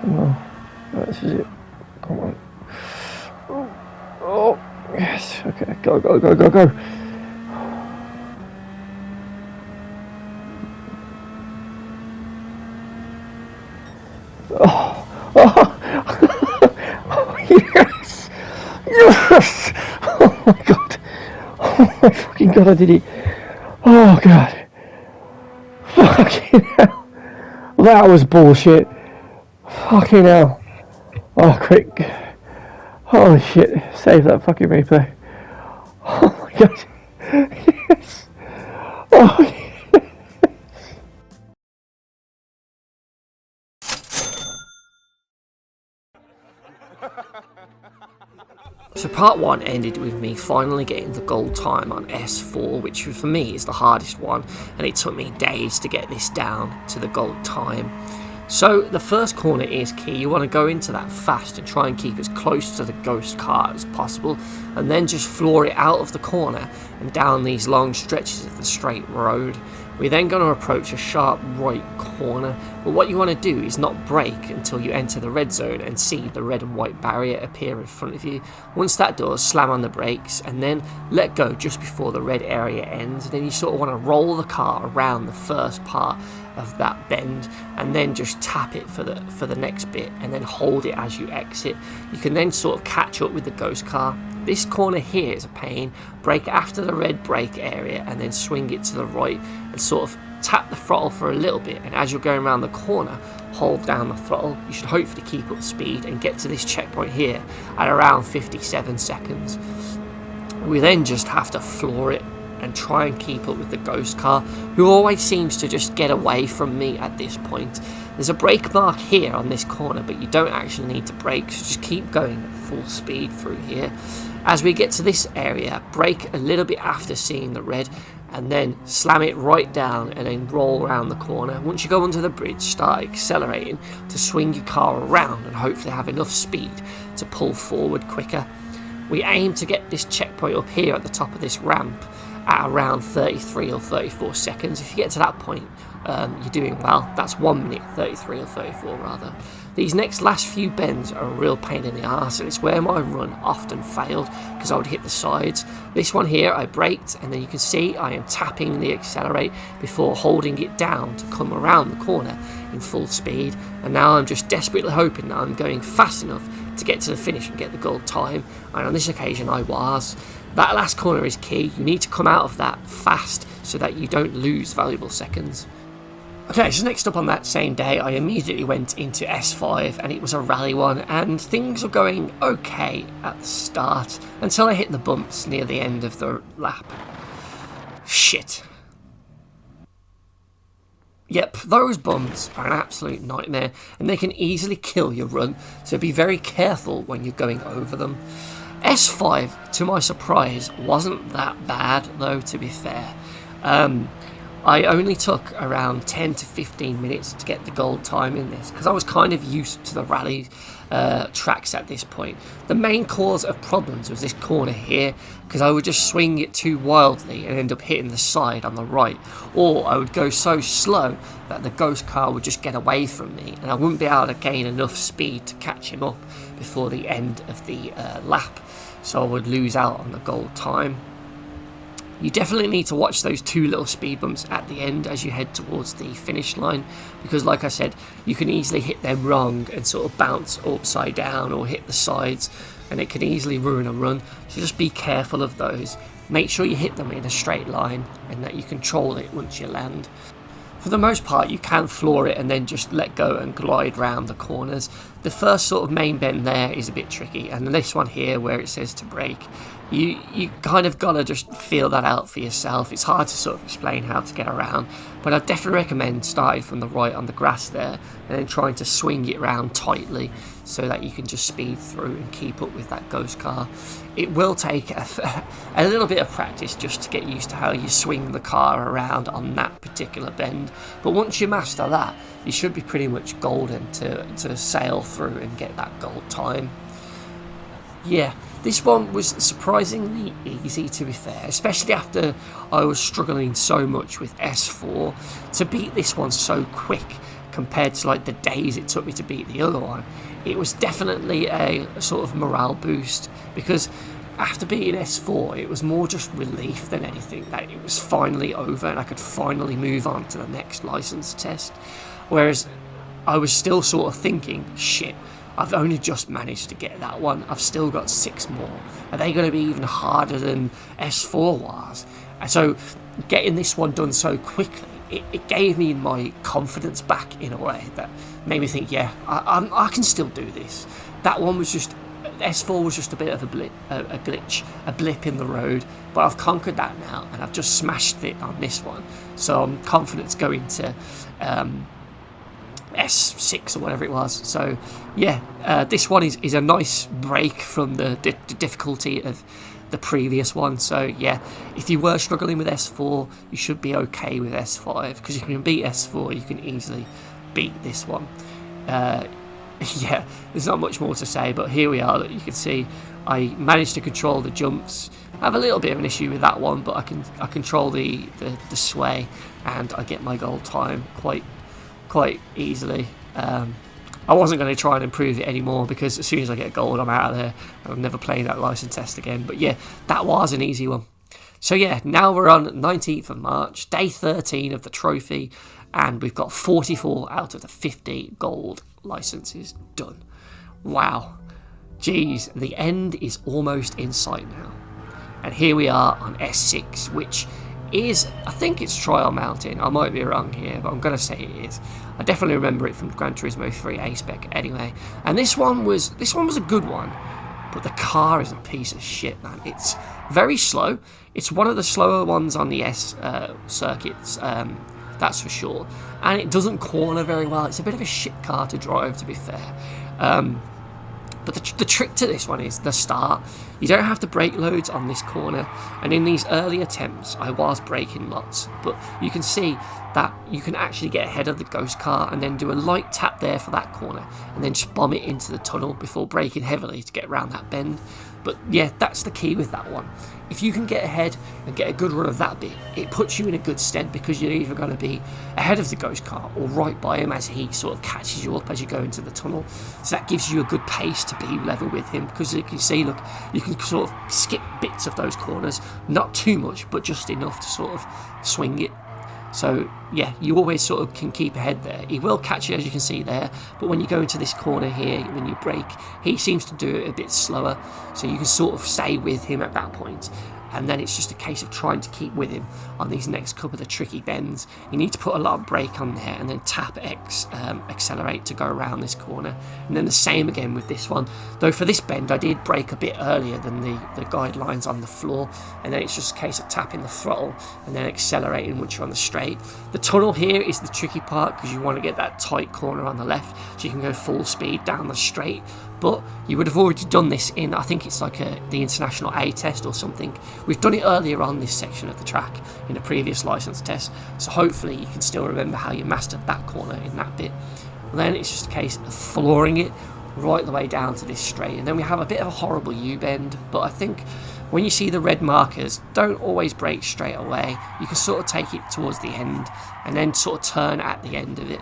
Well, this is it. Come on. Oh, yes. Okay, go, go, go, go, go. Oh, oh, yes, yes. Oh my god. Oh my fucking god, I did it. Oh god. Fucking hell. That was bullshit. Fucking hell. Oh, quick. Holy shit. Save that fucking replay. Oh my god. Yes. Oh, So part 1 ended with me finally getting the gold time on S4, which for me is the hardest one, and it took me days to get this down to the gold time. So the first corner is key. You want to go into that fast and try and keep as close to the ghost car as possible, and then just floor it out of the corner and down these long stretches of the straight road. We're then going to approach a sharp right corner, but what you want to do is not brake until you enter the red zone and see the red and white barrier appear in front of you. Once that does, slam on the brakes and then let go just before the red area ends, and then you sort of want to roll the car around the first part of that bend and then just tap it for the next bit and then hold it as you exit. You can then sort of catch up with the ghost car. This corner here is a pain. Brake after the red brake area and then swing it to the right and sort of tap the throttle for a little bit, and as you're going around the corner, hold down the throttle. You should hopefully keep up speed and get to this checkpoint here at around 57 seconds. We then just have to floor it and try and keep up with the ghost car, who always seems to just get away from me at this point. There's a brake mark here on this corner, but you don't actually need to brake, so just keep going at full speed through here. As we get to this area, brake a little bit after seeing the red and then slam it right down and then roll around the corner. Once you go onto the bridge, start accelerating to swing your car around and hopefully have enough speed to pull forward quicker. We aim to get this checkpoint up here at the top of this ramp at around 33 or 34 seconds. If you get to that point, you're doing well. That's 1 minute 33 or 34 rather. These next last few bends are a real pain in the arse, and it's where my run often failed because I would hit the sides. This one here I braked, and then you can see I am tapping the accelerate before holding it down to come around the corner in full speed, and now I'm just desperately hoping that I'm going fast enough to get to the finish and get the gold time, and on this occasion I was. That last corner is key. You need to come out of that fast so that you don't lose valuable seconds. Okay, so next up on that same day, I immediately went into S5, and it was a rally one, and things were going okay at the start until I hit the bumps near the end of the lap. Shit. Yep, those bumps are an absolute nightmare, and they can easily kill your run, so be very careful when you're going over them. S5, to my surprise, wasn't that bad, though, to be fair. I only took around 10 to 15 minutes to get the gold time in this, because I was kind of used to the rally tracks at this point. The main cause of problems was this corner here, because I would just swing it too wildly and end up hitting the side on the right, or I would go so slow that the ghost car would just get away from me, and I wouldn't be able to gain enough speed to catch him up before the end of the lap, so I would lose out on the gold time. You definitely need to watch those two little speed bumps at the end as you head towards the finish line, because like I said, you can easily hit them wrong and sort of bounce upside down or hit the sides, and it can easily ruin a run, so just be careful of those. Make sure you hit them in a straight line and that you control it once you land. For the most part, you can floor it and then just let go and glide round the corners. The first sort of main bend there is a bit tricky, and this one here where it says to brake, you kind of gotta just feel that out for yourself. It's hard to sort of explain how to get around, but I definitely recommend starting from the right on the grass there and then trying to swing it around tightly so that you can just speed through and keep up with that ghost car. It will take a little bit of practice just to get used to how you swing the car around on that particular bend, but once you master that, you should be pretty much golden to sail through and get that gold time. Yeah, this one was surprisingly easy, to be fair, especially after I was struggling so much with S4. To beat this one so quick compared to like the days it took me to beat the other one, it was definitely a sort of morale boost, because after beating S4 it was more just relief than anything that it was finally over and I could finally move on to the next license test. Whereas I was still sort of thinking, shit, I've only just managed to get that one, I've still got 6 more, are they going to be even harder than S4 was? And so getting this one done so quickly, it gave me my confidence back in a way that made me think, yeah, I can still do this. That one was just, S4 was just a bit of a glitch, a blip in the road, but I've conquered that now and I've just smashed it on this one. So I'm confident going to S6 or whatever it was. So yeah, this one is a nice break from the difficulty of the previous one. So yeah, if you were struggling with S4, you should be okay with S5, because if you can beat S4 you can easily beat this one. Yeah, there's not much more to say, but here we are. You can see I managed to control the jumps. I have a little bit of an issue with that one, but I control the sway, and I get my goal time quite easily. I wasn't going to try and improve it anymore, because as soon as I get gold I'm out of there. I'm never playing that license test again. But yeah, that was an easy one. So yeah, now we're on 19th of March, day 13 of the trophy, and we've got 44 out of the 50 gold licenses done. Wow. Jeez, the end is almost in sight now. And here we are on S6, which is, I think it's Trial Mountain. I might be wrong here, but I'm going to say it is. I definitely remember it from Gran Turismo 3 A-Spec anyway. And this one was a good one, but the car is a piece of shit, man. It's very slow. It's one of the slower ones on the S circuits, that's for sure. And it doesn't corner very well. It's a bit of a shit car to drive, to be fair. But the trick to this one is the start. You don't have to brake loads on this corner, and in these early attempts I was braking lots, but you can see that you can actually get ahead of the ghost car and then do a light tap there for that corner and then just bomb it into the tunnel before braking heavily to get around that bend. But yeah, that's the key with that one. If you can get ahead and get a good run of that bit, it puts you in a good stead, because you're either going to be ahead of the ghost car or right by him as he sort of catches you up as you go into the tunnel. So that gives you a good pace to be level with him, because you can see, look, you can sort of skip bits of those corners, not too much, but just enough to sort of swing it. So yeah, you always sort of can keep ahead there. He will catch you, as you can see there, but when you go into this corner here, when you brake, he seems to do it a bit slower, so you can sort of stay with him at that point. And then it's just a case of trying to keep with him on these next couple of tricky bends. You need to put a lot of brake on there and then tap X, accelerate to go around this corner. And then the same again with this one. Though for this bend I did brake a bit earlier than the guidelines on the floor. And then it's just a case of tapping the throttle and then accelerating once you're on the straight. The tunnel here is the tricky part, because you want to get that tight corner on the left so you can go full speed down the straight. But you would have already done this in, I think it's like the International A test or something. We've done it earlier on this section of the track in a previous license test, so hopefully you can still remember how you mastered that corner in that bit. And then it's just a case of flooring it right the way down to this straight. And then we have a bit of a horrible U-bend, but I think when you see the red markers, don't always brake straight away. You can sort of take it towards the end and then sort of turn at the end of it.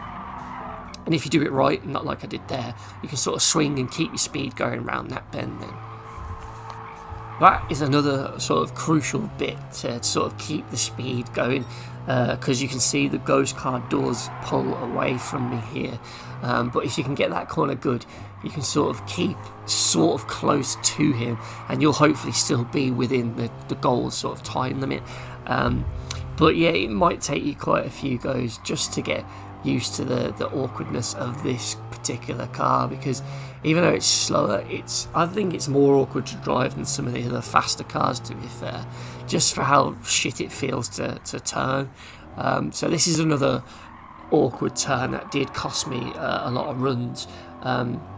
And if you do it right, not like I did there, you can sort of swing and keep your speed going around that bend then. That is another sort of crucial bit to sort of keep the speed going, because you can see the ghost car does pull away from me here. But if you can get that corner good, you can sort of keep sort of close to him, and you'll hopefully still be within the goal sort of time limit. But yeah, it might take you quite a few goes just to get used to the awkwardness of this particular car, because even though it's slower, I think it's more awkward to drive than some of the other faster cars, to be fair, just for how shit it feels to turn. So this is another awkward turn that did cost me a lot of runs,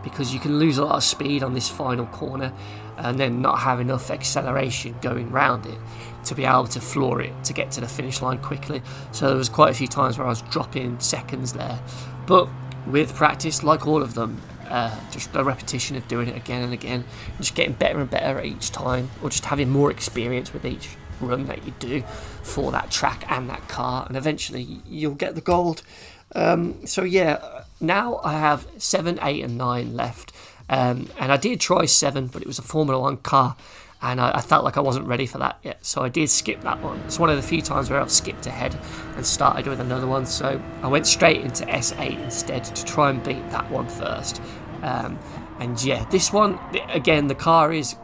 because you can lose a lot of speed on this final corner and then not have enough acceleration going round it to be able to floor it to get to the finish line quickly. So there was quite a few times where I was dropping seconds there, but with practice, like all of them, just a repetition of doing it again and again, just getting better and better each time, or just having more experience with each run that you do for that track and that car, and eventually you'll get the gold. So yeah, now I have 7, 8 and 9 left. And I did try 7, but it was a Formula 1 car, and I felt like I wasn't ready for that yet, so I did skip that one. It's one of the few times where I've skipped ahead and started with another one, so I went straight into S8 instead to try and beat that one first. And yeah, this one, again, the car is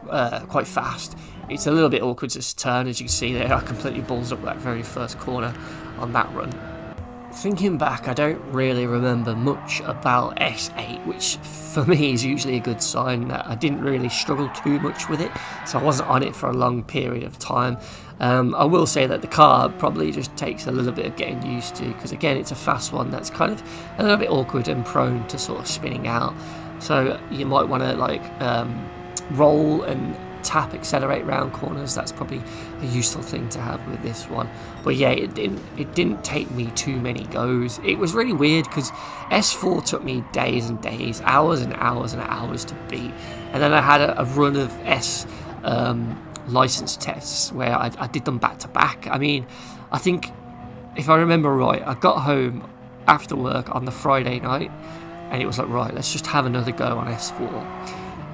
quite fast. It's a little bit awkward to turn, as you can see there. I completely balls up that very first corner on that run. Thinking back, I don't really remember much about S8, which for me is usually a good sign that I didn't really struggle too much with it, so I wasn't on it for a long period of time. I will say that the car probably just takes a little bit of getting used to, because again, it's a fast one that's kind of a little bit awkward and prone to sort of spinning out, so you might want to like roll and tap accelerate round corners. That's probably a useful thing to have with this one. But yeah, it didn't take me too many goes. It was really weird because S4 took me days and days, hours and hours and hours to beat, and then I had a run of S license tests where I did them back to back. I mean, I think if I remember right, I got home after work on the Friday night and it was like, right, let's just have another go on S4,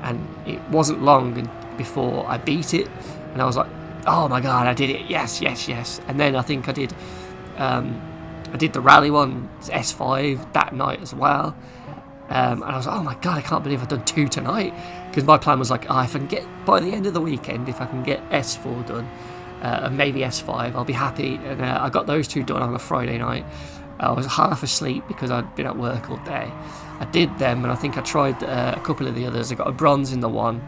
and it wasn't long before I beat it, and I was like, oh my god, I did it, yes. And then I think I did the rally one, S5, that night as well, and I was like, oh my god, I can't believe I've done 2 tonight, because my plan was like, if I can get, by the end of the weekend, if I can get S4 done, and maybe S5, I'll be happy. And I got those 2 done on a Friday night. I was half asleep because I'd been at work all day. I did them, and I think I tried a couple of the others. I got a bronze in the one,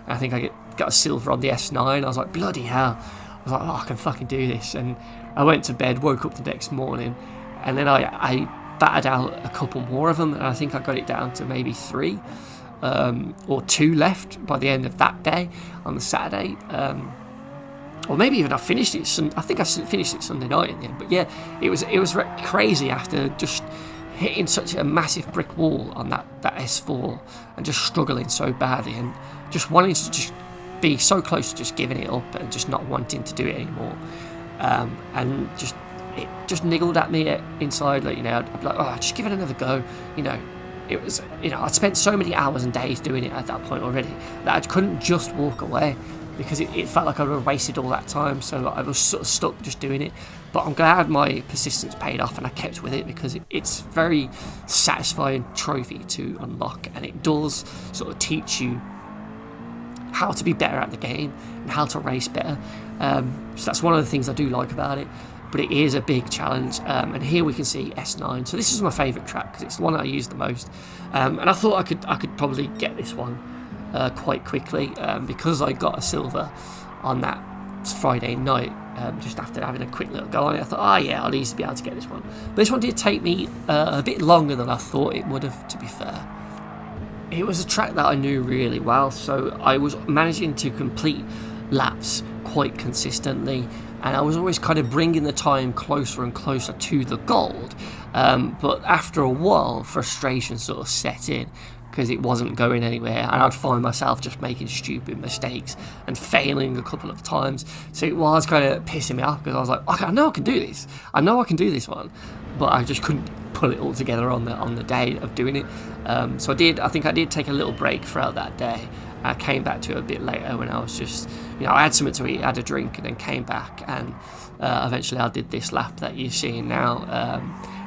I think I got a silver on the S9. I was like, bloody hell. I was like, oh, I can fucking do this. And I went to bed, woke up the next morning, and then I battered out a couple more of them, and I think I got it down to maybe 3 or 2 left by the end of that day on the Saturday. Or maybe even I finished it. I think I finished it Sunday night in the end. But yeah, it was crazy after just hitting such a massive brick wall on that S4 and just struggling so badly and just wanting to just be so close to just giving it up and just not wanting to do it anymore. And it just niggled at me inside, like, I'd be like, oh, just give it another go. It was, I'd spent so many hours and days doing it at that point already that I couldn't just walk away, because it felt like I would have wasted all that time, so I was sort of stuck just doing it. But I'm glad my persistence paid off and I kept with it, because it's very satisfying trophy to unlock, and it does sort of teach you how to be better at the game and how to race better. So that's one of the things I do like about it, but it is a big challenge. And here we can see S9. So this is my favourite track because it's the one I use the most, and I thought I could probably get this one quite quickly, because I got a silver on that Friday night, just after having a quick little go on it. I thought, I'll easily be able to get this one. But this one did take me a bit longer than I thought it would have, to be fair. It was a track that I knew really well, so I was managing to complete laps quite consistently, and I was always kind of bringing the time closer and closer to the gold. But after a while, frustration sort of set in, because it wasn't going anywhere, and I'd find myself just making stupid mistakes and failing a couple of times. So it was kind of pissing me off, because I was like, I know I can do this. I know I can do this one, but I just couldn't pull it all together on the day of doing it. So I think I did take a little break throughout that day. I came back to it a bit later when I was just, I had something to eat, had a drink, and then came back, and eventually I did this lap that you're seeing now.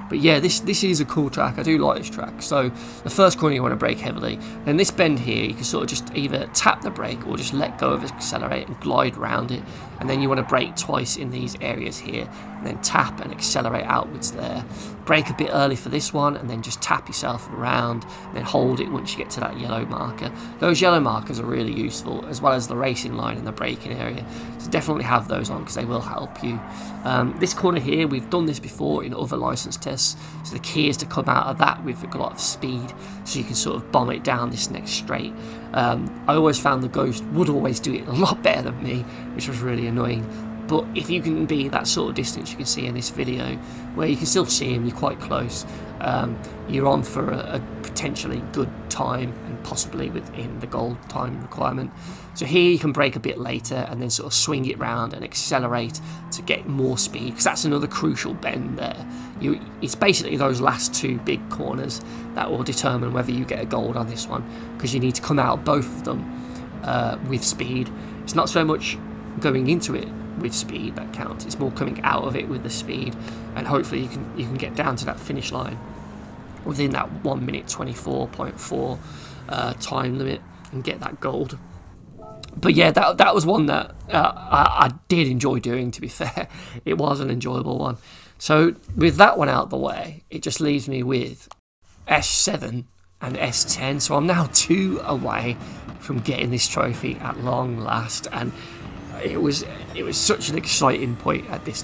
But yeah, this is a cool track. I do like this track. So the first corner you want to brake heavily. Then this bend here, you can sort of just either tap the brake or just let go of accelerate and glide around it. And then you want to brake twice in these areas here, and then tap and accelerate outwards there. Brake a bit early for this one, and then just tap yourself around, and then hold it once you get to that yellow marker. Those yellow markers are really useful, as well as the racing line and the braking area. So definitely have those on, because they will help you. This corner here, we've done this before in other license tests, so the key is to come out of that with a lot of speed, so you can sort of bomb it down this next straight. I always found the Ghost would always do it a lot better than me, which was really annoying. But if you can be that sort of distance you can see in this video, where you can still see him, you're quite close, you're on for a potentially good time, and possibly within the gold time requirement. So here you can brake a bit later and then sort of swing it round and accelerate to get more speed, because that's another crucial bend there. It's basically those last two big corners that will determine whether you get a gold on this one, because you need to come out both of them with speed. It's not so much going into it with speed that counts, it's more coming out of it with the speed, and hopefully you can get down to that finish line within that 1 minute 24.4 time limit and get that gold. But yeah, that was one that I did enjoy doing, to be fair. It was an enjoyable one. So with that one out of the way, it just leaves me with S7 and S10. So I'm now 2 away from getting this trophy at long last, and it was such an exciting point at this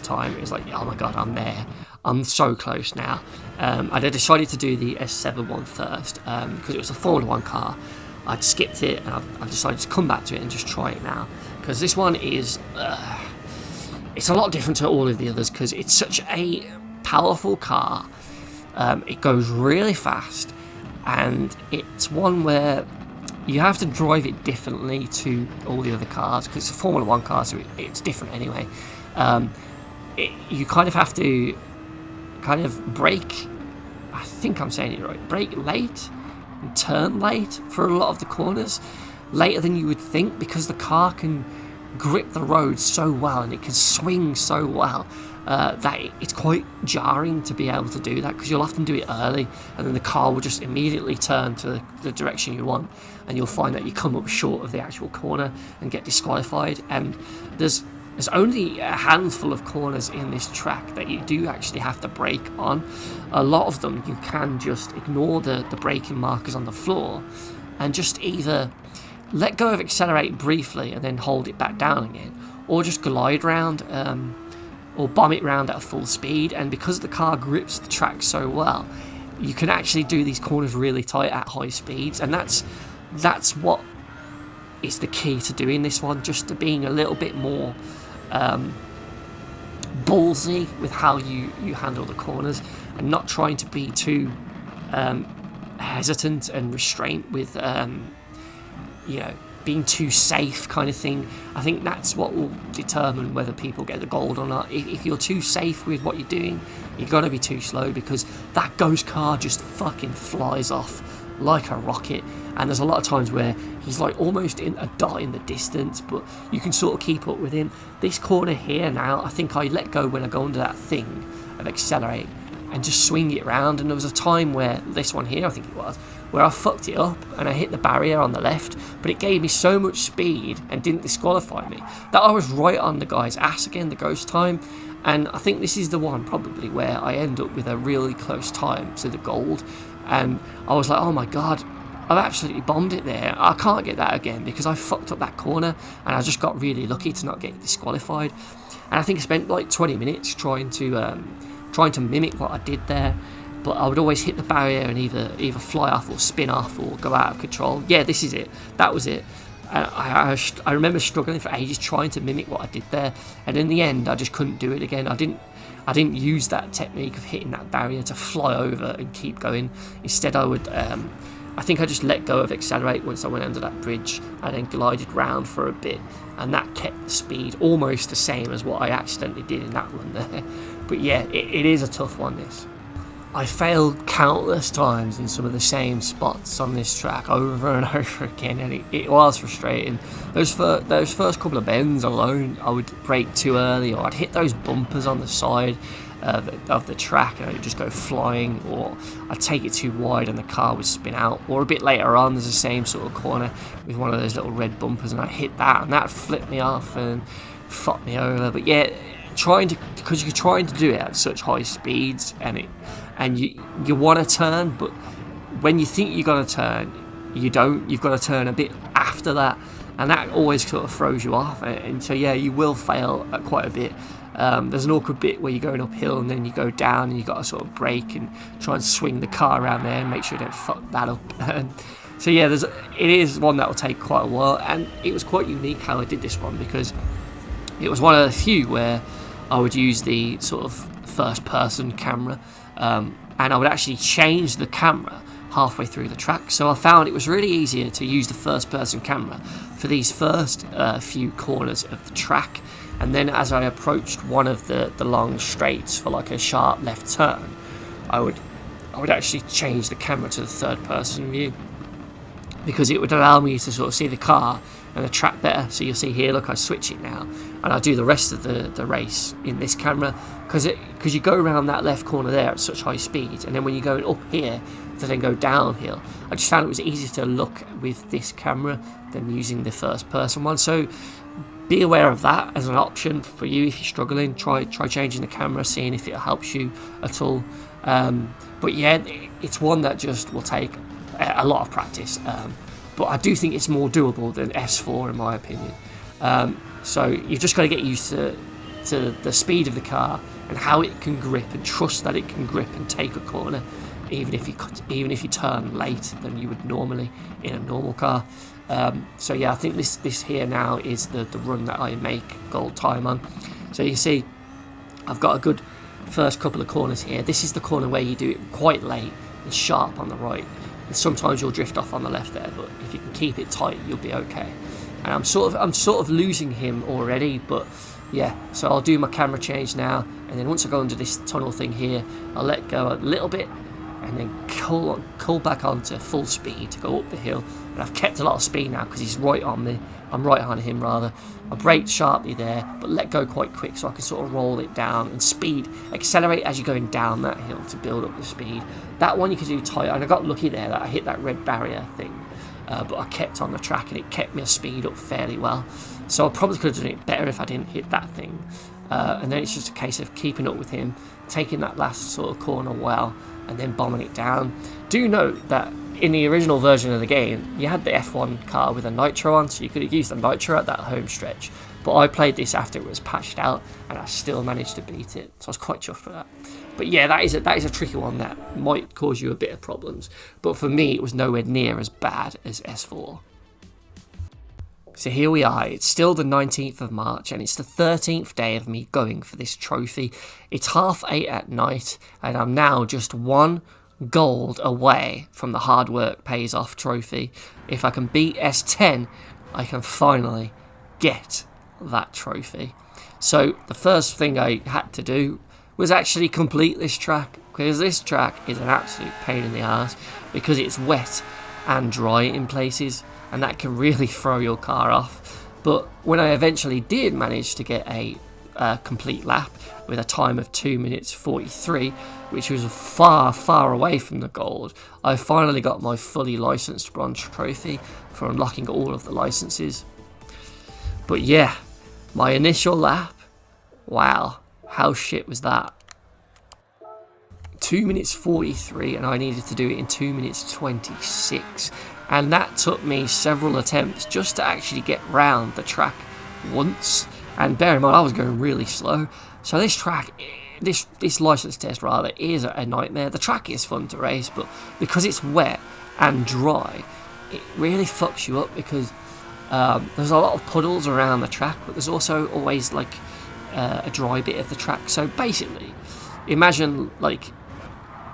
time. It was like, oh my god, I'm there. I'm so close now. I decided to do the S7 one first because it was a Formula 1 car. I'd skipped it, and I've decided to come back to it and just try it now, because this one is it's a lot different to all of the others, because it's such a powerful car. It goes really fast, and it's one where you have to drive it differently to all the other cars, because it's a Formula 1 car, so it's different anyway. You kind of have to kind of brake, I think I'm saying it right, brake late and turn late for a lot of the corners, later than you would think, because the car can grip the road so well and it can swing so well that it's quite jarring to be able to do that, because you'll often do it early and then the car will just immediately turn to the direction you want, and you'll find that you come up short of the actual corner and get disqualified. And there's only a handful of corners in this track that you do actually have to brake on. A lot of them you can just ignore the braking markers on the floor and just either let go of accelerate briefly and then hold it back down again, or just glide round or bomb it round at full speed. And because the car grips the track so well, you can actually do these corners really tight at high speeds, and that's what is the key to doing this one, just to being a little bit more ballsy with how you handle the corners, and not trying to be too hesitant and restraint with being too safe kind of thing. I think that's what will determine whether people get the gold or not. If you're too safe with what you're doing, you've got to be too slow, because that ghost car just fucking flies off like a rocket, and there's a lot of times where he's like almost in a dot in the distance, but you can sort of keep up with him. This corner here now, I think I let go when I go under that thing of accelerate and just swing it round, and there was a time where, this one here I think it was, where I fucked it up and I hit the barrier on the left, but it gave me so much speed and didn't disqualify me that I was right on the guy's ass again, the ghost time. And I think this is the one probably where I end up with a really close time to the gold, and I was like, oh my god, I've absolutely bombed it there. I can't get that again because I fucked up that corner, and I just got really lucky to not get disqualified. And I think I spent like 20 minutes trying to mimic what I did there, but I would always hit the barrier and either fly off or spin off or go out of control. Yeah, this is it. That was it. And I remember struggling for ages trying to mimic what I did there, and in the end I just couldn't do it again. I didn't use that technique of hitting that barrier to fly over and keep going. Instead I would I think I just let go of accelerate once I went under that bridge, and then glided round for a bit, and that kept the speed almost the same as what I accidentally did in that run there. But yeah, it is a tough one, this. I failed countless times in some of the same spots on this track over and over again, and it was frustrating. Those first couple of bends alone, I would brake too early, or I'd hit those bumpers on the side of the track and I'd just go flying, or I'd take it too wide and the car would spin out. Or a bit later on, there's the same sort of corner with one of those little red bumpers, and I hit that, and that flipped me off and fucked me over. But yeah, because you're trying to do it at such high speeds, and you want to turn, but when you think you're going to turn, you don't. You've got to turn a bit after that, and that always sort of throws you off. And so yeah, you will fail at quite a bit. There's an awkward bit where you're going uphill and then you go down, and you've got to sort of brake and try and swing the car around there and make sure you don't fuck that up. So yeah, it is one that will take quite a while, and it was quite unique how I did this one, because It was one of the few where I would use the sort of first-person camera, and I would actually change the camera halfway through the track. So I found it was really easier to use the first-person camera for these first few corners of the track, and then as I approached one of the long straights for like a sharp left turn, I would actually change the camera to the third-person view, because it would allow me to sort of see the car and the track better. So you'll see here, look, I switch it now, and I do the rest of the race in this camera, because you go around that left corner there at such high speed, and then when you're going up here to then go downhill, I just found it was easier to look with this camera than using the first person one. So be aware of that as an option for you if you're struggling. Try changing the camera, seeing if it helps you at all. But yeah, it's one that just will take a lot of practice, but I do think it's more doable than S4 in my opinion. So you've just got to get used to the speed of the car and how it can grip, and trust that it can grip and take a corner, even if you turn late than you would normally in a normal car. So yeah, I think this here now is the run that I make gold time on. So you see, I've got a good first couple of corners here. This is the corner where you do it quite late and sharp on the right, and sometimes you'll drift off on the left there, but if you can keep it tight, you'll be okay. And I'm sort of losing him already, but yeah, so I'll do my camera change now, and then once I go under this tunnel thing here, I'll let go a little bit and then cull back onto full speed to go up the hill. And I've kept a lot of speed now because he's right on me. I'm right on him rather. I braked sharply there, but let go quite quick so I can sort of roll it down and accelerate as you're going down that hill to build up the speed. That one you can do tighter, and I got lucky there that I hit that red barrier thing, but I kept on the track and it kept my speed up fairly well. So I probably could have done it better if I didn't hit that thing. And then it's just a case of keeping up with him, taking that last sort of corner well, and then bombing it down. Do note that in the original version of the game, you had the F1 car with a nitro on, so you could have used the nitro at that home stretch. But I played this after it was patched out, and I still managed to beat it, so I was quite chuffed for that. But yeah, that is a tricky one that might cause you a bit of problems. But for me, it was nowhere near as bad as S4. So here we are, it's still the 19th of March, and it's the 13th day of me going for this trophy. It's 8:30 at night, and I'm now just one gold away from the hard work pays off trophy. If I can beat S10, I can finally get that trophy. So the first thing I had to do was actually complete this track, because this track is an absolute pain in the ass, because it's wet and dry in places, and that can really throw your car off. But when I eventually did manage to get a complete lap with a time of 2 minutes 43, which was far away from the gold, I finally got my fully licensed bronze trophy for unlocking all of the licenses. But yeah, my initial lap, wow, how shit was that? 2 minutes 43, and I needed to do it in 2 minutes 26, and that took me several attempts just to actually get round the track once. And bear in mind, I was going really slow, so this track, this license test rather, is a nightmare. The track is fun to race, but because it's wet and dry, it really fucks you up, because there's a lot of puddles around the track, but there's also always like a dry bit of the track. So basically, imagine like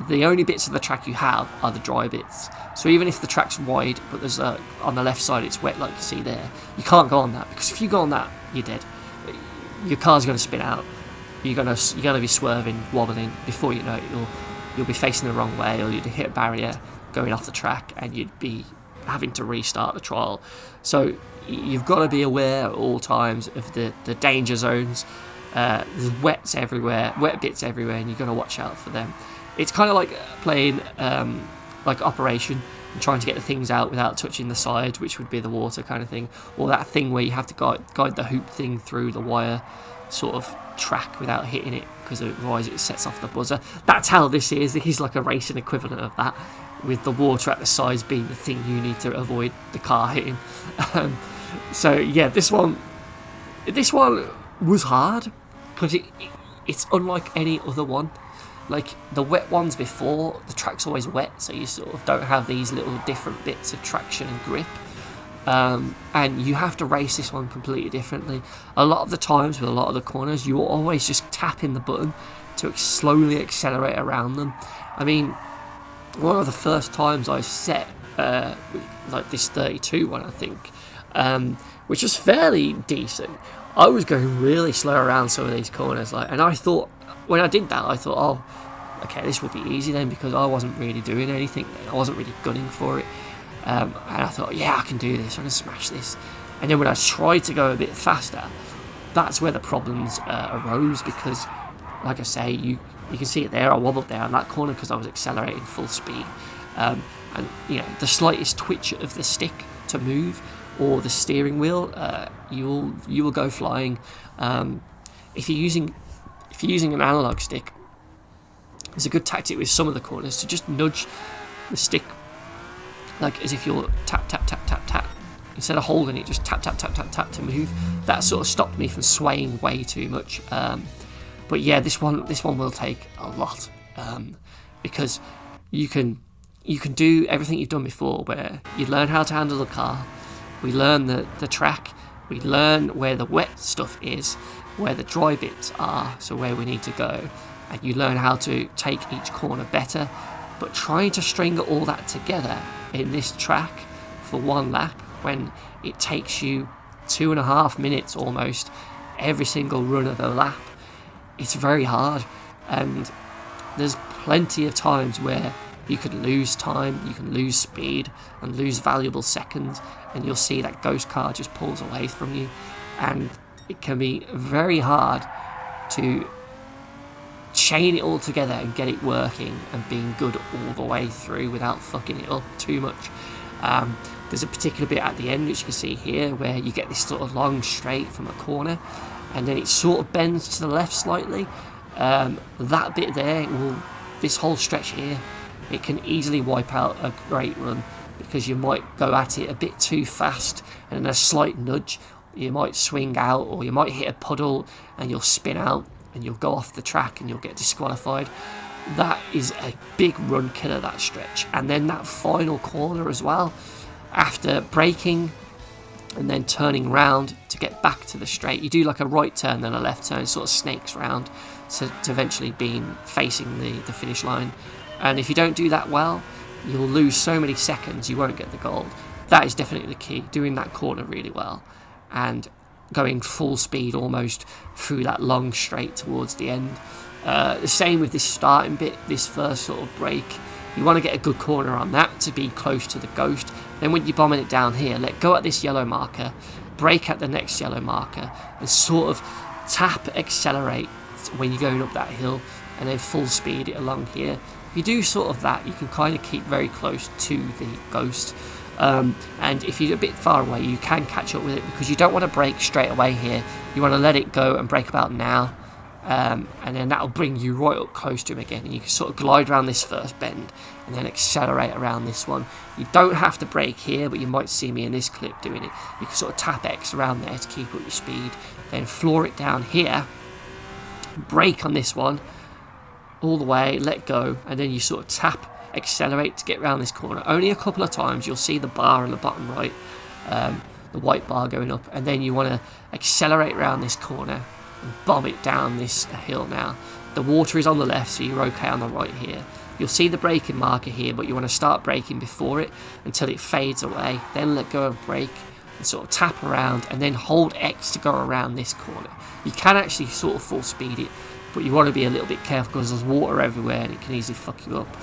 the only bits of the track you have are the dry bits. So even if the track's wide, but there's on the left side it's wet like you see there, you can't go on that, because if you go on that, you're dead. Your car's going to spin out. You're going to be swerving, wobbling. Before you know it, you'll be facing the wrong way, or you'd hit a barrier going off the track, and you'd be having to restart the trial. So you've got to be aware at all times of the danger zones. There's wet bits everywhere, and you've got to watch out for them. It's kind of like playing like Operation and trying to get the things out without touching the sides, which would be the water kind of thing, or that thing where you have to guide the hoop thing through the wire sort of track without hitting it, because otherwise it sets off the buzzer. That's how this is. This is like a racing equivalent of that, with the water at the sides being the thing you need to avoid the car hitting. So yeah, this one was hard, because it's unlike any other one. Like the wet ones before, the track's always wet, so you sort of don't have these little different bits of traction and grip. and you have to race this one completely differently. A lot of the times with a lot of the corners, you're always just tapping the button to slowly accelerate around them. I mean, one of the first times I set like this 32 one, I think, which was fairly decent, I was going really slow around some of these corners, and I thought, when I did that, I thought, oh, okay, this will be easy then, because I wasn't really doing anything then. I wasn't really gunning for it. And I thought, yeah, I can do this, I'm going to smash this. And then when I tried to go a bit faster, that's where the problems arose, because, like I say, you can see it there, I wobbled there on that corner because I was accelerating full speed. And, the slightest twitch of the stick to move, or the steering wheel, you will go flying. If you're using an analog stick, it's a good tactic with some of the corners to just nudge the stick, like as if you're tap tap tap tap tap, instead of holding it, just tap tap tap tap tap to move. That sort of stopped me from swaying way too much. But yeah, this one will take a lot, because you can do everything you've done before, where you learn how to handle the car. We learn the track, we learn where the wet stuff is, where the dry bits are, so where we need to go, and you learn how to take each corner better. But trying to string all that together in this track for one lap, when it takes you 2.5 minutes almost every single run of the lap, it's very hard. And there's plenty of times where you could lose time, you can lose speed and lose valuable seconds, and you'll see that ghost car just pulls away from you, and it can be very hard to chain it all together and get it working and being good all the way through without fucking it up too much. There's a particular bit at the end, which you can see here, where you get this sort of long straight from a corner, and then it sort of bends to the left slightly. That bit there, this whole stretch here, it can easily wipe out a great run, because you might go at it a bit too fast, and in a slight nudge you might swing out, or you might hit a puddle and you'll spin out and you'll go off the track and you'll get disqualified. That is a big run killer, that stretch. And then that final corner as well, after braking and then turning round to get back to the straight, you do like a right turn then a left turn, sort of snakes round to eventually being facing the finish line. And if you don't do that well, you'll lose so many seconds, you won't get the gold. That is definitely the key, doing that corner really well and going full speed almost through that long straight towards the end. The same with this starting bit, this first sort of break. You want to get a good corner on that to be close to the ghost. Then when you're bombing it down here, let go at this yellow marker, brake at the next yellow marker, and sort of tap accelerate when you're going up that hill, and then full speed it along here. If you do sort of that, you can kind of keep very close to the ghost. And if you're a bit far away, you can catch up with it, because you don't want to brake straight away here. You want to let it go and brake about now, and then that'll bring you right up close to him again, and you can sort of glide around this first bend and then accelerate around this one. You don't have to brake here, but you might see me in this clip doing it. You can sort of tap X around there to keep up your speed, then floor it down here, brake on this one all the way, let go, and then you sort of tap accelerate to get around this corner. Only a couple of times. You'll see the bar on the bottom right, the white bar going up, and then you want to accelerate around this corner and bomb it down this hill. Now the water is on the left, so you're okay on the right here. You'll see the braking marker here, but you want to start braking before it until it fades away, then let go of brake and sort of tap around, and then hold X to go around this corner. You can actually sort of full speed it, but you want to be a little bit careful because there's water everywhere and it can easily fuck you up.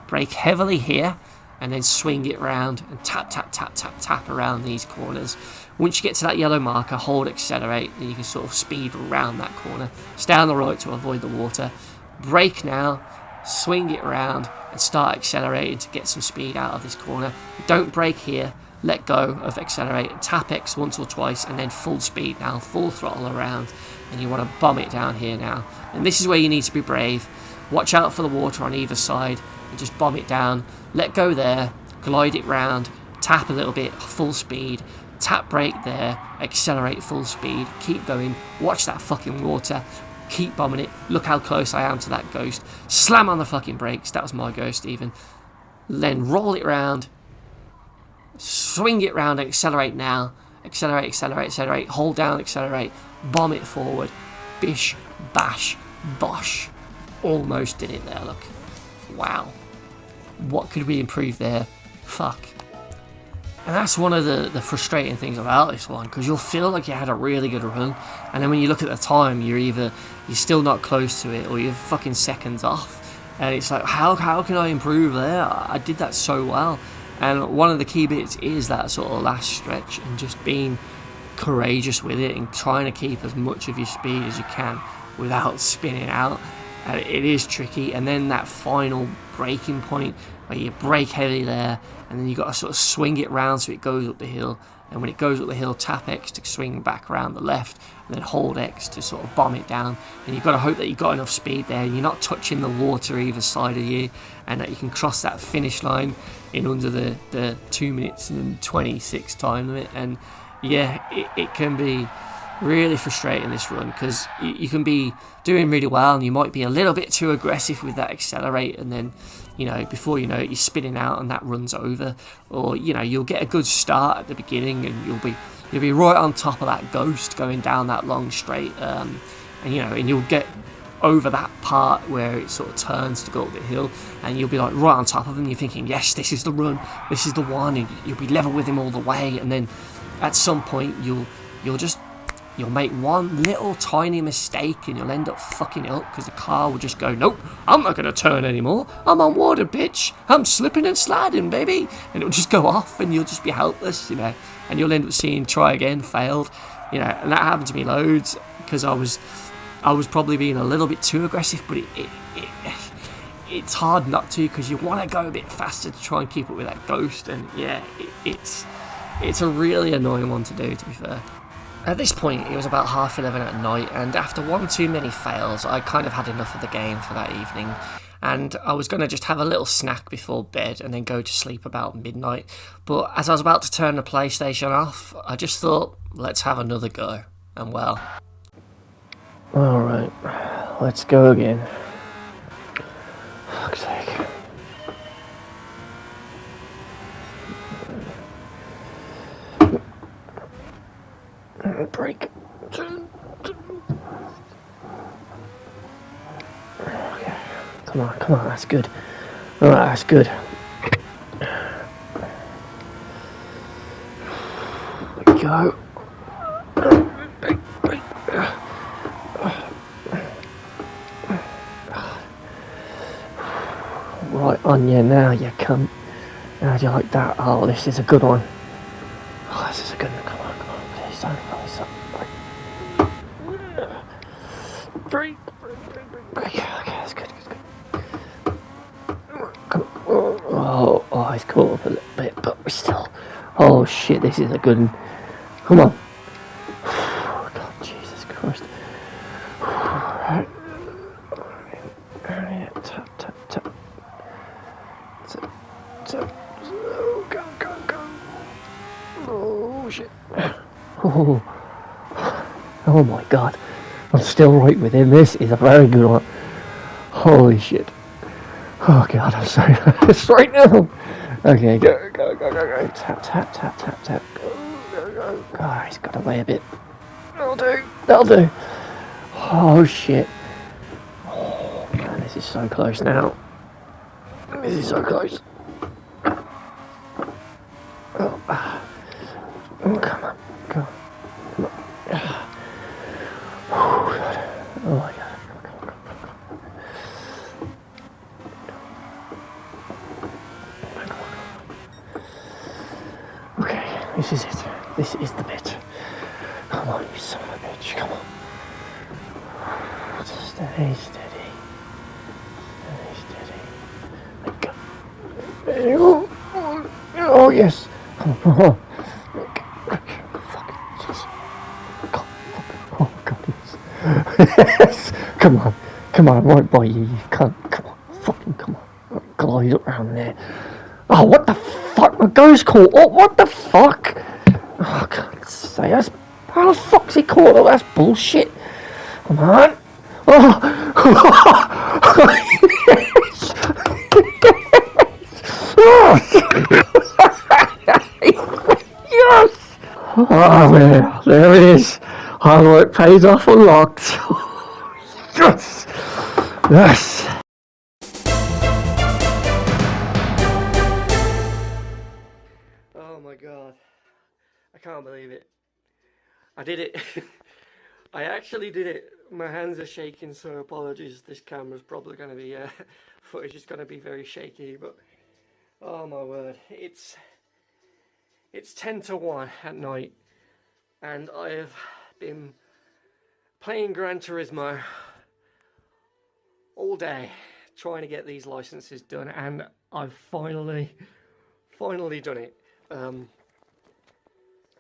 Brake heavily here, and then swing it around and tap, tap, tap, tap, tap around these corners. Once you get to that yellow marker, hold accelerate, and you can sort of speed around that corner. Stay on the right to avoid the water. Brake now, swing it around, and start accelerating to get some speed out of this corner. Don't brake here, let go of accelerate, and tap X once or twice, and then full speed now, full throttle around, and you want to bomb it down here now. And this is where you need to be brave. Watch out for the water on either side, and just bomb it down, let go there, glide it round, tap a little bit, full speed, tap brake there, accelerate full speed, keep going, watch that fucking water, keep bombing it, look how close I am to that ghost, slam on the fucking brakes, that was my ghost even, then roll it round, swing it round and accelerate now. Accelerate, accelerate, accelerate. Hold down, accelerate. Bomb it forward. Bish, bash, bosh. Almost did it there, look. Wow. What could we improve there? Fuck. And that's one of the frustrating things about this one, because you'll feel like you had a really good run, and then when you look at the time, you're still not close to it, or you're fucking seconds off. And it's like, how can I improve there? I did that so well. And one of the key bits is that sort of last stretch, and just being courageous with it, and trying to keep as much of your speed as you can without spinning out. And it is tricky. And then that final braking point where you brake heavy there, and then you've got to sort of swing it round so it goes up the hill. And when it goes up the hill, tap X to swing back around the left, and then hold X to sort of bomb it down. And you've got to hope that you've got enough speed there, and you're not touching the water either side of you, and that you can cross that finish line in under the 2 minutes and 26 time limit. And yeah, it can be really frustrating, this run, because you can be doing really well, and you might be a little bit too aggressive with that accelerate, and then, you know, before you know it, you're spinning out and that run's over. Or, you know, you'll get a good start at the beginning, and you'll be right on top of that ghost going down that long straight, and you know, and you'll get over that part where it sort of turns to go up the hill, and you'll be like right on top of him. You're thinking, yes, this is the run, this is the one, and you'll be level with him all the way. And then at some point you'll make one little tiny mistake, and you'll end up fucking it up, because the car will just go, nope, I'm not going to turn anymore. I'm on water, bitch. I'm slipping and sliding, baby. And it'll just go off, and you'll just be helpless, you know. And you'll end up seeing try again, failed, you know. And that happened to me loads, because I was probably being a little bit too aggressive, but it's hard not to, because you want to go a bit faster to try and keep up with that ghost. And yeah, it's a really annoying one to do, to be fair. At this point, it was about 11:30 at night, and after one too many fails, I kind of had enough of the game for that evening, and I was going to just have a little snack before bed and then go to sleep about midnight. But as I was about to turn the PlayStation off, I just thought, let's have another go. And well... Alright, let's go again. Fuck's sake. Break. Okay. Come on, that's good. Alright, that's good. There we go. Right on you now, you cunt. How do you like that? Oh, this is a good one. Oh, this is a good one. Come on. Please don't. Break. Okay, that's good. Come on. Oh, he's caught up a little bit, but we're still... Oh, shit, this is a good one. Come on. God, Jesus Christ. Right. Tap. Tap. Go. Oh, shit. Oh my God. I'm still right with him. This is a very good one. Holy shit. Oh God, I'm so nervous right now. Okay, go. Tap. Go. God, he's got away a bit. That'll do. Oh shit. Oh man, this is so close now. This is so close. Oh, come on. Oh my God. Okay, this is it. This is the bit. Come on, you son of a bitch. Come on. Stay steady. Let go. There you go. Oh, yes. Come on. Yes. Come on, right by you can't. Come on. Glide up round there. Oh, what the fuck? My ghost caught up. What the fuck? Oh, I can't say that's... How the fuck's he caught up? That's bullshit. Come on. Oh. Yes. Oh man, there it is. Hard work pays off, unlocked. Yes! Yes! Oh my god. I can't believe it. I did it. I actually did it. My hands are shaking, so apologies. This camera's probably going to be, footage is going to be very shaky, but oh my word. It's 10 to 1 at night, and I have been playing Gran Turismo all day, trying to get these licenses done, and I've finally done it.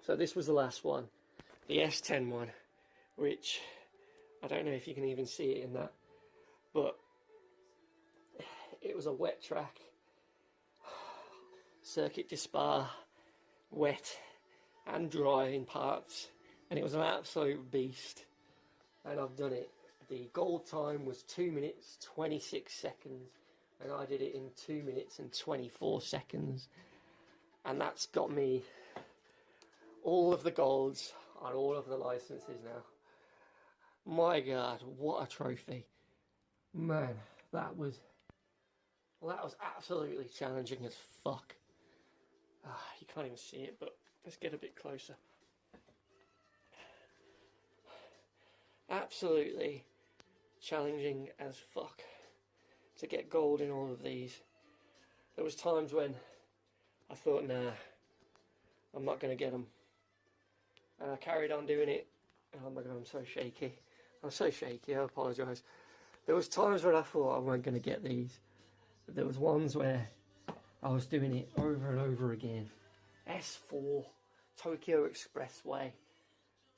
So this was the last one, the S10 one, which I don't know if you can even see it in that, but it was a wet track, circuit de Spa, wet and dry in parts, and it was an absolute beast, and I've done it. The gold time was 2 minutes 26 seconds, and I did it in 2 minutes and 24 seconds, and that's got me all of the golds on all of the licenses now. My god, what a trophy. Man, that was absolutely challenging as fuck. You can't even see it, but let's get a bit closer. Absolutely challenging as fuck to get gold in all of these. There was times when I thought, nah, I'm not going to get them. And I carried on doing it. Oh my god, I'm so shaky. I'm so shaky, I apologise. There was times when I thought I wasn't going to get these. There was ones where I was doing it over and over again. S4, Tokyo Expressway.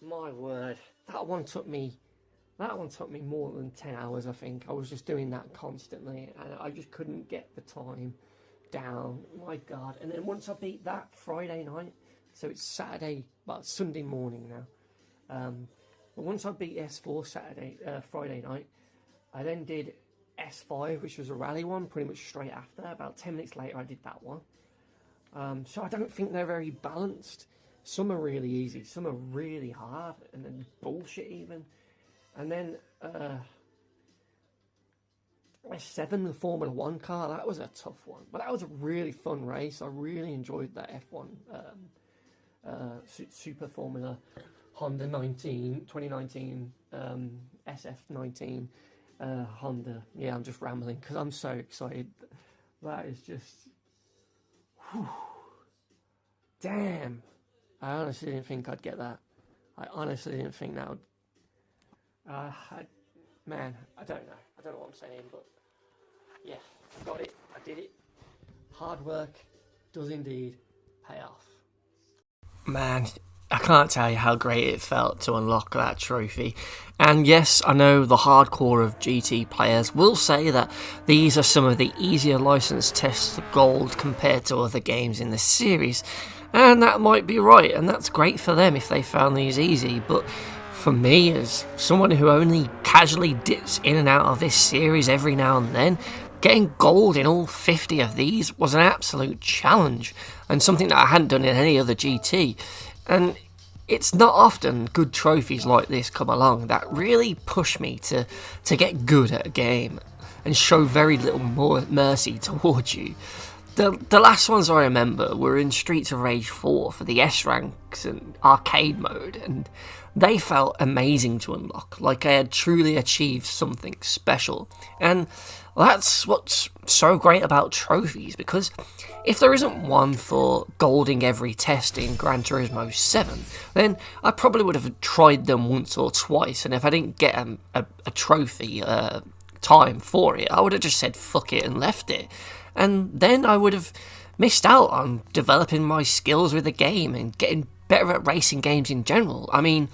My word, that one took me more than 10 hours, I think. I was just doing that constantly, and I just couldn't get the time down. My god. And then once I beat that Friday night, so it's Saturday, well, Sunday morning now. But once I beat S4 Friday night, I then did S5, which was a rally one, pretty much straight after. About 10 minutes later, I did that one. So I don't think they're very balanced. Some are really easy, some are really hard, and then bullshit even. And then S7, the Formula 1 car, that was a tough one. But that was a really fun race. I really enjoyed that F1 Super Formula Honda 2019 SF19 Honda. Yeah, I'm just rambling because I'm so excited. That is just... Whew, damn. I honestly didn't think I'd get that. I honestly didn't think that would... man, I don't know. I don't know what I'm saying, but yeah, I got it. I did it. Hard work does indeed pay off. Man, I can't tell you how great it felt to unlock that trophy. And yes, I know the hardcore of GT players will say that these are some of the easier license tests for gold compared to other games in the series. And that might be right, and that's great for them if they found these easy, but for me, as someone who only casually dips in and out of this series every now and then, getting gold in all 50 of these was an absolute challenge, and something that I hadn't done in any other GT. And it's not often good trophies like this come along that really push me to get good at a game and show very little more mercy towards you. The last ones I remember were in Streets of Rage 4 for the S ranks and arcade mode, and they felt amazing to unlock, like I had truly achieved something special. And that's what's so great about trophies, because if there isn't one for golding every test in Gran Turismo 7, then I probably would have tried them once or twice, and if I didn't get a trophy time for it, I would have just said fuck it and left it. And then I would have missed out on developing my skills with the game and getting better at racing games in general. I mean,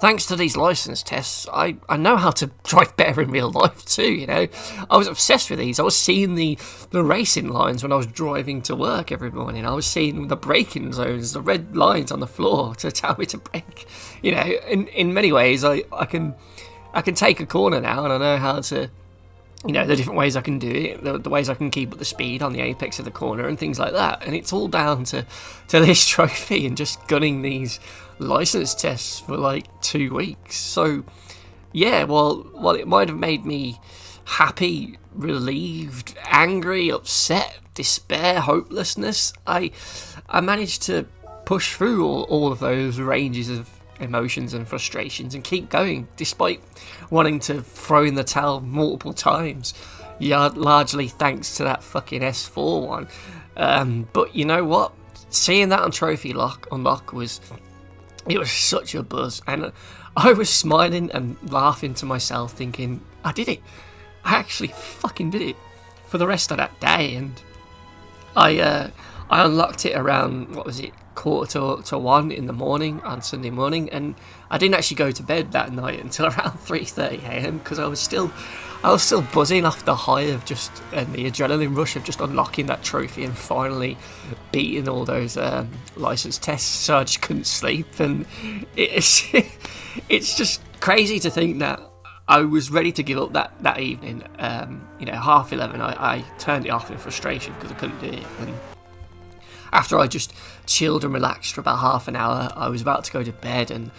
thanks to these license tests, I know how to drive better in real life too, you know. I was obsessed with these. I was seeing the racing lines when I was driving to work every morning. I was seeing the braking zones, the red lines on the floor to tell me to brake. You know, in many ways, I can take a corner now, and I know how to you know, the different ways I can do it, the ways I can keep up the speed on the apex of the corner and things like that. And it's all down to this trophy and just gunning these license tests for like 2 weeks. So yeah, well, it might have made me happy, relieved, angry, upset, despair, hopelessness. I managed to push through all of those ranges of emotions and frustrations and keep going despite wanting to throw in the towel multiple times. Yeah, largely thanks to that fucking S4 one. But you know what? Seeing that on Trophy Unlock was such a buzz, and I was smiling and laughing to myself, thinking, I did it. I actually fucking did it for the rest of that day. And I unlocked it around, what was it, 1:45 in the morning on Sunday morning, and I didn't actually go to bed that night until around 3:30 a.m. because I was still buzzing off the high of just and the adrenaline rush of just unlocking that trophy and finally beating all those license tests. So I just couldn't sleep, and it's just crazy to think that I was ready to give up that evening. 11:30, I turned it off in frustration because I couldn't do it. And after I just chilled and relaxed for about half an hour, I was about to go to bed, and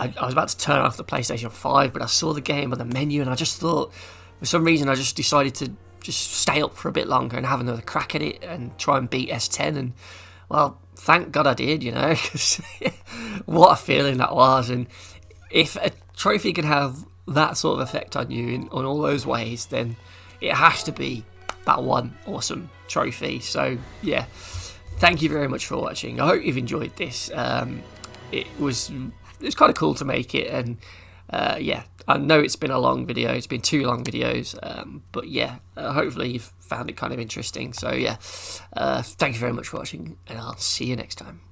I was about to turn off the PlayStation 5, but I saw the game on the menu, and I just thought, for some reason, I just decided to just stay up for a bit longer and have another crack at it and try and beat S10. And, well, thank God I did, you know, because what a feeling that was. And if a trophy can have that sort of effect on you on all those ways, then it has to be that one awesome trophy. So, yeah. Thank you very much for watching. I hope you've enjoyed this. It was kind of cool to make it, and yeah, I know it's been a long video. It's been 2 long videos, but yeah, hopefully you've found it kind of interesting. So yeah, thank you very much for watching, and I'll see you next time.